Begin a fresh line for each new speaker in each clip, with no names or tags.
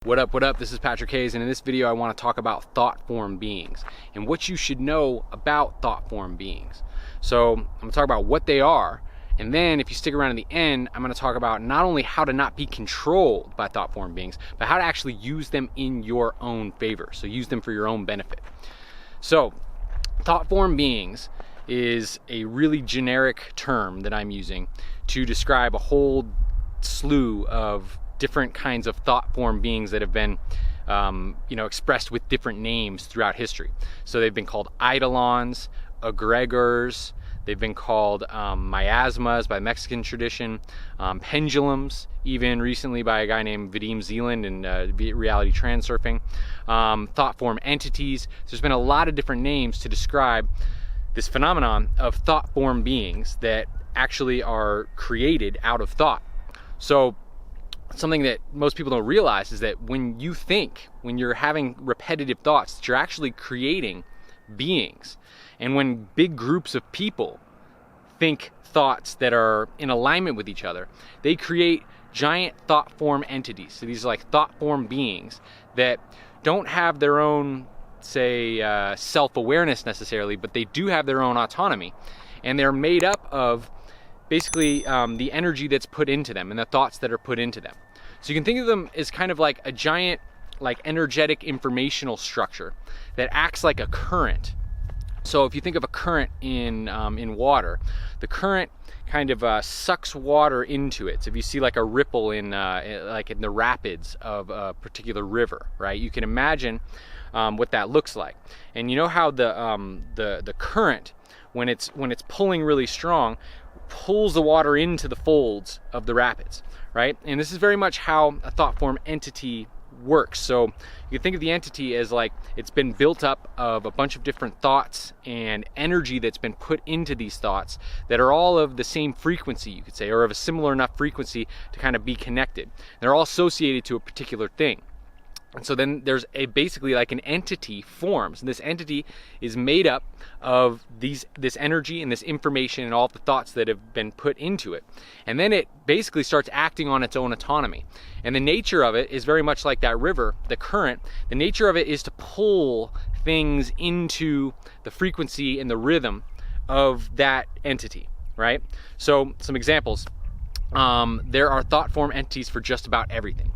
What up, this is Patrick Hayes, and in this video I want to talk about thought form beings and what you should know about thought form beings. So I'm going to talk about what they are, and then if you stick around to the end, I'm going to talk about not only how to not be controlled by thought form beings, but how to actually use them in your own favor, so use them for your own benefit. So thought form beings is a really generic term that I'm using to describe a whole slew of different kinds of thought form beings that have been expressed with different names throughout history. So they've been called eidolons, egregores, they've been called miasmas by Mexican tradition, pendulums, even recently by a guy named Vadim Zeland in reality transurfing, thought form entities. So there's been a lot of different names to describe this phenomenon of thought form beings that actually are created out of thought. So something that most people don't realize is that when you think, when you're having repetitive thoughts, that you're actually creating beings. And when big groups of people think thoughts that are in alignment with each other, they create giant thought form entities. So these are like thought form beings that don't have their own, say, self-awareness necessarily, but they do have their own autonomy. And they're made up of basically the energy that's put into them and the thoughts that are put into them. So you can think of them as kind of like a giant, like energetic informational structure that acts like a current. So if you think of a current in water, the current kind of sucks water into it. So if you see like a ripple in like in the rapids of a particular river, right? You can imagine what that looks like. And you know how the current, when it's pulling really strong, pulls the water into the folds of the rapids, right? And this is very much how a thought form entity works. So you can think of the entity as like it's been built up of a bunch of different thoughts and energy that's been put into these thoughts that are all of the same frequency, you could say, or of a similar enough frequency to kind of be connected. They're all associated to a particular thing. And so then there's basically like an entity forms. And this entity is made up of this energy and this information and all the thoughts that have been put into it. And then it basically starts acting on its own autonomy. And the nature of it is very much like that river, the current. The nature of it is to pull things into the frequency and the rhythm of that entity, right? So some examples. There are thought form entities for just about everything.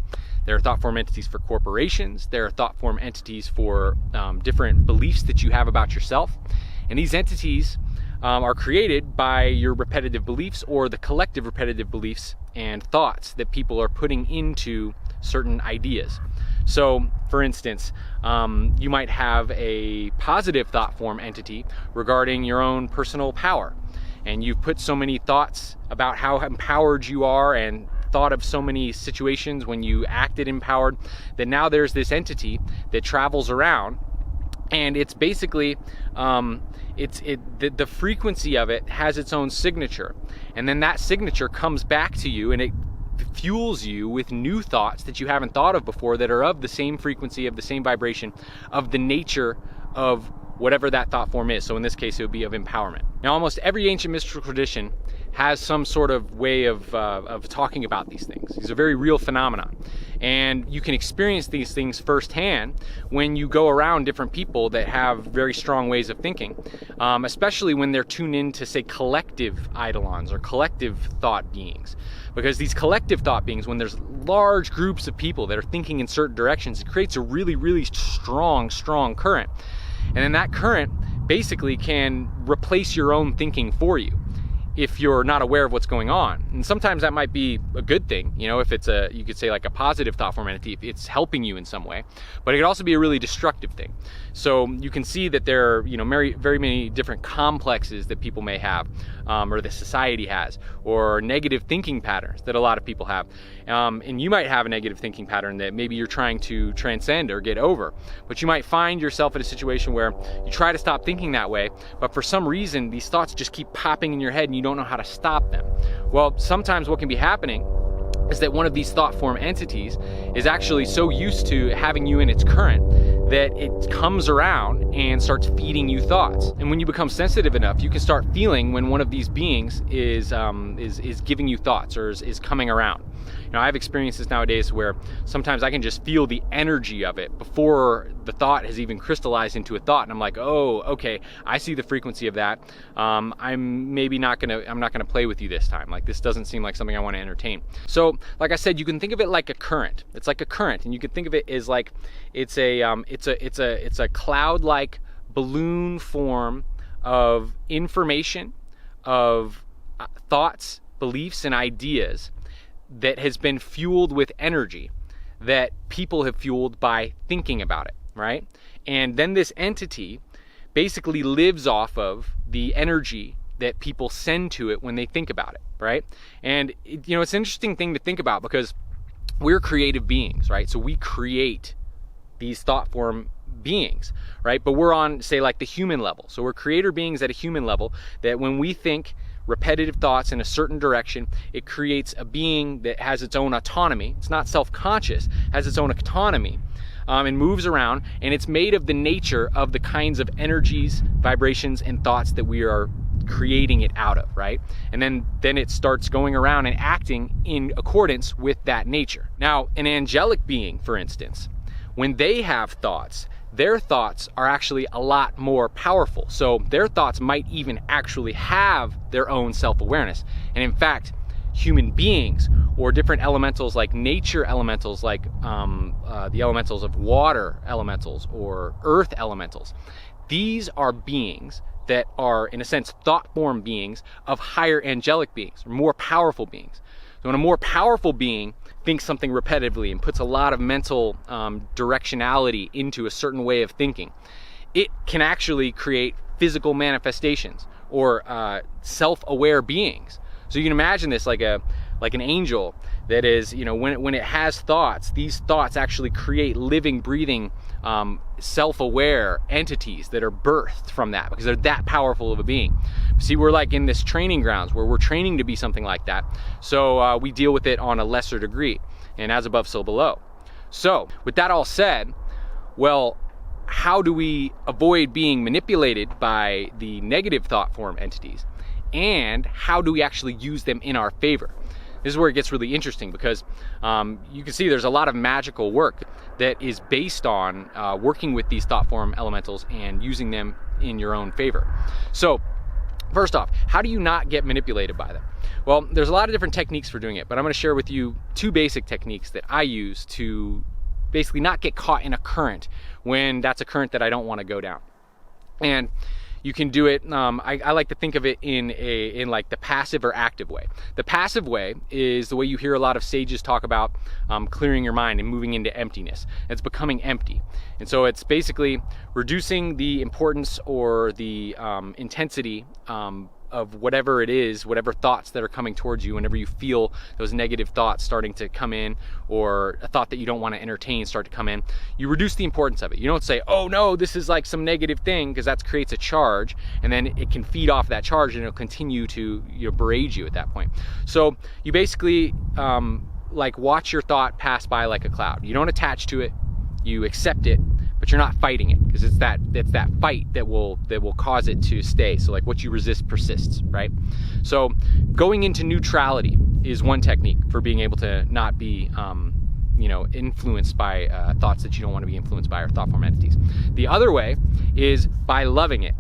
There are thought form entities for corporations. There are thought form entities for different beliefs that you have about yourself. And these entities are created by your repetitive beliefs or the collective repetitive beliefs and thoughts that people are putting into certain ideas. So, for instance, you might have a positive thought form entity regarding your own personal power. And you've put so many thoughts about how empowered you are and thought of so many situations when you acted empowered that now there's this entity that travels around, and it's basically the frequency of it has its own signature, and then that signature comes back to you and it fuels you with new thoughts that you haven't thought of before that are of the same frequency, of the same vibration, of the nature of whatever that thought form is. So in this case, it would be of empowerment. Now, almost every ancient mystical tradition has some sort of way of talking about these things. These are very real phenomena. And you can experience these things firsthand when you go around different people that have very strong ways of thinking, especially when they're tuned in to, say, collective eidolons or collective thought beings. Because these collective thought beings, when there's large groups of people that are thinking in certain directions, it creates a really, really strong current. And then that current basically can replace your own thinking for you if you're not aware of what's going on. And sometimes that might be a good thing, you know, if it's you could say like a positive thought form entity, if it's helping you in some way. But it could also be a really destructive thing. So you can see that there are, very many different complexes that people may have, or that society has, or negative thinking patterns that a lot of people have. And you might have a negative thinking pattern that maybe you're trying to transcend or get over. But you might find yourself in a situation where you try to stop thinking that way, but for some reason these thoughts just keep popping in your head and you don't know how to stop them. Well, sometimes what can be happening is that one of these thought form entities is actually so used to having you in its current that it comes around and starts feeding you thoughts. And when you become sensitive enough, you can start feeling when one of these beings is giving you thoughts or is coming around. I have experiences nowadays where sometimes I can just feel the energy of it before the thought has even crystallized into a thought, and I'm like, oh, okay, I see the frequency of that. I'm not gonna play with you this time. Like, this doesn't seem like something I want to entertain. So, like I said, you can think of it like a current. It's like a current, and you can think of it as like it's a cloud-like balloon form of information, of thoughts, beliefs, and ideas that has been fueled with energy that people have fueled by thinking about it, right? And then this entity basically lives off of the energy that people send to it when they think about it, right? And it's an interesting thing to think about because we're creative beings, right? So we create these thought form beings, right? But we're on, say, like the human level. So we're creator beings at a human level, that when we think repetitive thoughts in a certain direction, it creates a being that has its own autonomy. It's not self-conscious, has its own autonomy, and moves around, and it's made of the nature of the kinds of energies, vibrations, and thoughts that we are creating it out of, right? And then it starts going around and acting in accordance with that nature. Now, an angelic being, for instance, when they have thoughts, their thoughts are actually a lot more powerful. So their thoughts might even actually have their own self-awareness. And in fact, human beings or different elementals, like nature elementals, like the elementals of water elementals or earth elementals, these are beings that are, in a sense, thought form beings of higher angelic beings, or more powerful beings. So when a more powerful being thinks something repetitively and puts a lot of mental directionality into a certain way of thinking, it can actually create physical manifestations or self-aware beings. So you can imagine this like an angel that is, when it has thoughts, these thoughts actually create living, breathing, self-aware entities that are birthed from that, because they're that powerful of a being. See, we're like in this training grounds where we're training to be something like that. So we deal with it on a lesser degree, and as above, so below. So with that all said, well, how do we avoid being manipulated by the negative thought form entities? And how do we actually use them in our favor? This is where it gets really interesting, because you can see there's a lot of magical work that is based on working with these thought form elementals and using them in your own favor. So first off, how do you not get manipulated by them? Well, there's a lot of different techniques for doing it, but I'm going to share with you two basic techniques that I use to basically not get caught in a current when that's a current that I don't want to go down. And you can do it, I like to think of it in like the passive or active way. The passive way is the way you hear a lot of sages talk about clearing your mind and moving into emptiness. It's becoming empty. And so it's basically reducing the importance or the intensity of whatever it is, whatever thoughts that are coming towards you. Whenever you feel those negative thoughts starting to come in, or a thought that you don't want to entertain start to come in, you reduce the importance of it. You don't say, oh no, this is like some negative thing, because that creates a charge, and then it can feed off that charge and it'll continue to berate you at that point. So you basically like watch your thought pass by like a cloud. You don't attach to it, you accept it, but you're not fighting it, because it's that fight that will cause it to stay. So like what you resist persists, right? So going into neutrality is one technique for being able to not be influenced by thoughts that you don't want to be influenced by, or thought form entities. The other way is by loving it.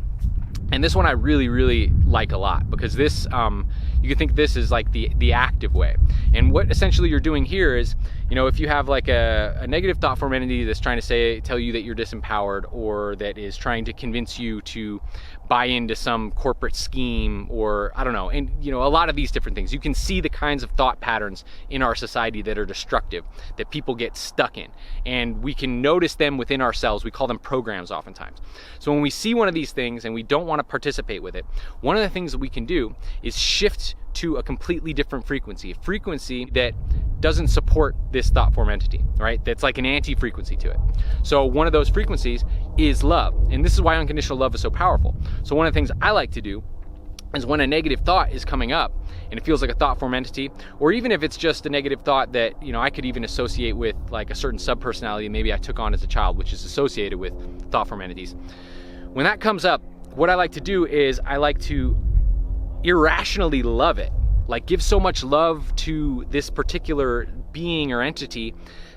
And this one I really, really like a lot, because this, you can think this is like the active way. And what essentially you're doing here is, if you have like a negative thought form entity that's trying to tell you that you're disempowered, or that is trying to convince you to buy into some corporate scheme, or I don't know, and a lot of these different things. You can see the kinds of thought patterns in our society that are destructive, that people get stuck in, and we can notice them within ourselves. We call them programs oftentimes. So when we see one of these things and we don't want to participate with it, one of the things that we can do is shift to a completely different frequency, a frequency that doesn't support this thought form entity, right? That's like an anti-frequency to it. So one of those frequencies is love. And this is why unconditional love is so powerful. So one of the things I like to do is, when a negative thought is coming up and it feels like a thought form entity, or even if it's just a negative thought that, I could even associate with like a certain subpersonality maybe I took on as a child, which is associated with thought form entities. When that comes up, what I like to do is I like to irrationally love it, like give so much love to this particular being or entity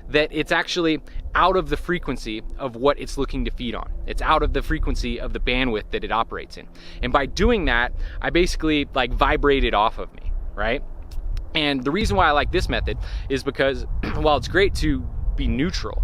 that it's actually out of the frequency of what it's looking to feed on. It's out of the frequency of the bandwidth that it operates in. And by doing that, I basically like vibrate it off of me, right? And the reason why I like this method is because while it's great to be neutral,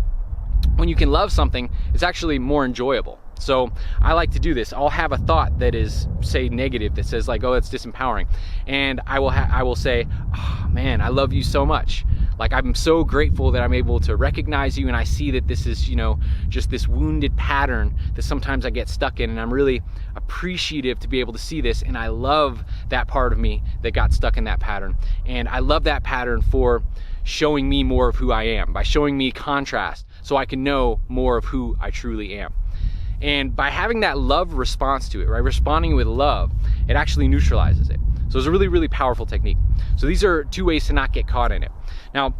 when you can love something, it's actually more enjoyable. So I like to do this. I'll have a thought that is, say, negative, that says like, oh, it's disempowering. And I will say, oh man, I love you so much. Like, I'm so grateful that I'm able to recognize you, and I see that this is, you know, just this wounded pattern that sometimes I get stuck in, and I'm really appreciative to be able to see this, and I love that part of me that got stuck in that pattern. And I love that pattern for showing me more of who I am, by showing me contrast, so I can know more of who I truly am. And by having that love response to it, right, responding with love, it actually neutralizes it. So it's a really, really powerful technique. So these are 2 ways to not get caught in it. Now,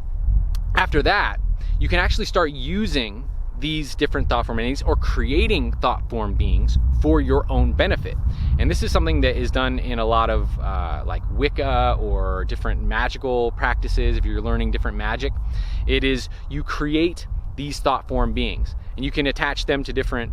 after that, you can actually start using these different thought form beings or creating thought form beings for your own benefit. And this is something that is done in a lot of like Wicca or different magical practices. If you're learning different magic, it is you create these thought form beings, and you can attach them to different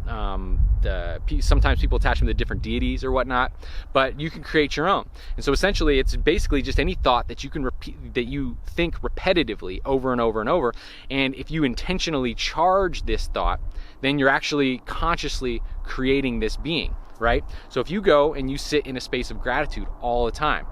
sometimes people attach them to different deities or whatnot, but you can create your own. And so essentially it's basically just any thought that you can repeat, that you think repetitively over and over and over. And if you intentionally charge this thought, then you're actually consciously creating this being, right? So if you go and you sit in a space of gratitude all the time,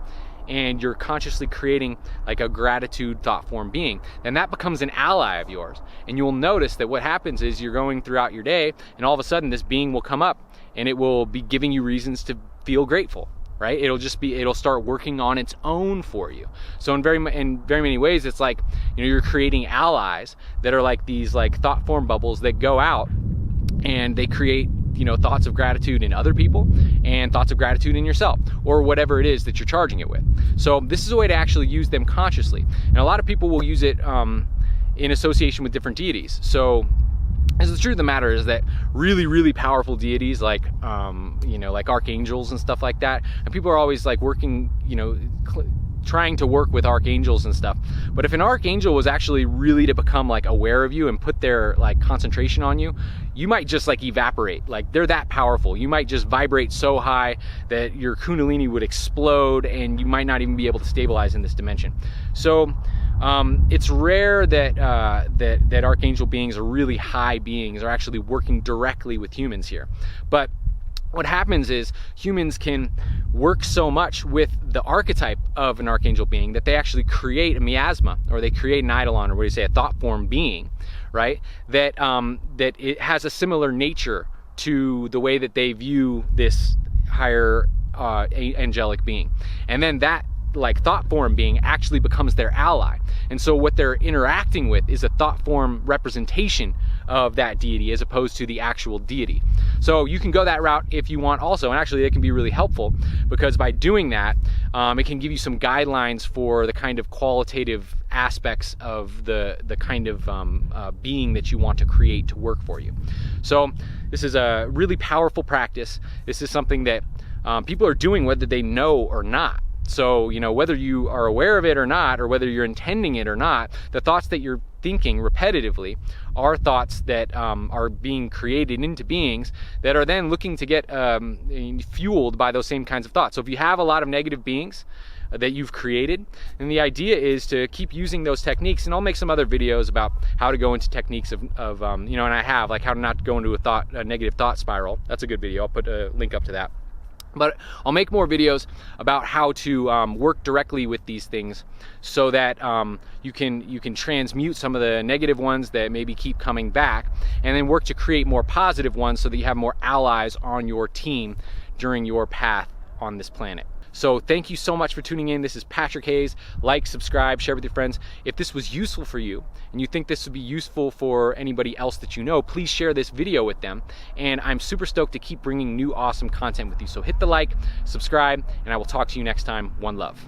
and you're consciously creating like a gratitude thought form being, then that becomes an ally of yours. And you'll notice that what happens is you're going throughout your day, and all of a sudden this being will come up, and it will be giving you reasons to feel grateful, right? It'll start working on its own for you. So in very many ways, it's like, you know, you're creating allies that are like these like thought form bubbles that go out and they create, you know, thoughts of gratitude in other people and thoughts of gratitude in yourself, or whatever it is that you're charging it with. So this is a way to actually use them consciously. And a lot of people will use it in association with different deities. So as the truth of the matter is that really, really powerful deities like, you know, like archangels and stuff like that, and people are always like working, you know, trying to work with archangels and stuff. But if an archangel was actually really to become like aware of you and put their like concentration on you, you might just like evaporate. Like, they're that powerful. You might just vibrate so high that your kundalini would explode, and you might not even be able to stabilize in this dimension. So it's rare that that archangel beings or really high beings are actually working directly with humans here. But what happens is humans can work so much with the archetype of an archangel being that they actually create a miasma, or they create an eidolon, or what do you say, a thought form being, right? That that it has a similar nature to the way that they view this higher angelic being. And then that like thought form being actually becomes their ally. And so what they're interacting with is a thought form representation of that deity as opposed to the actual deity. So you can go that route if you want also, and actually it can be really helpful, because by doing that, it can give you some guidelines for the kind of qualitative aspects of the kind of being that you want to create to work for you. So this is a really powerful practice. This is something that people are doing whether they know or not. So, you know, whether you are aware of it or not, or whether you're intending it or not, the thoughts that you're thinking repetitively are thoughts that are being created into beings that are then looking to get fueled by those same kinds of thoughts. So if you have a lot of negative beings that you've created, then the idea is to keep using those techniques. And I'll make some other videos about how to go into techniques of you know, and I have, like how to not go into a negative thought spiral. That's a good video. I'll put a link up to that. But I'll make more videos about how to work directly with these things, so that you can transmute some of the negative ones that maybe keep coming back, and then work to create more positive ones so that you have more allies on your team during your path on this planet. So thank you so much for tuning in. This is Patrick Hayes. Like, subscribe, share with your friends. If this was useful for you, and you think this would be useful for anybody else that you know, please share this video with them. And I'm super stoked to keep bringing new awesome content with you. So hit the like, subscribe, and I will talk to you next time. One love.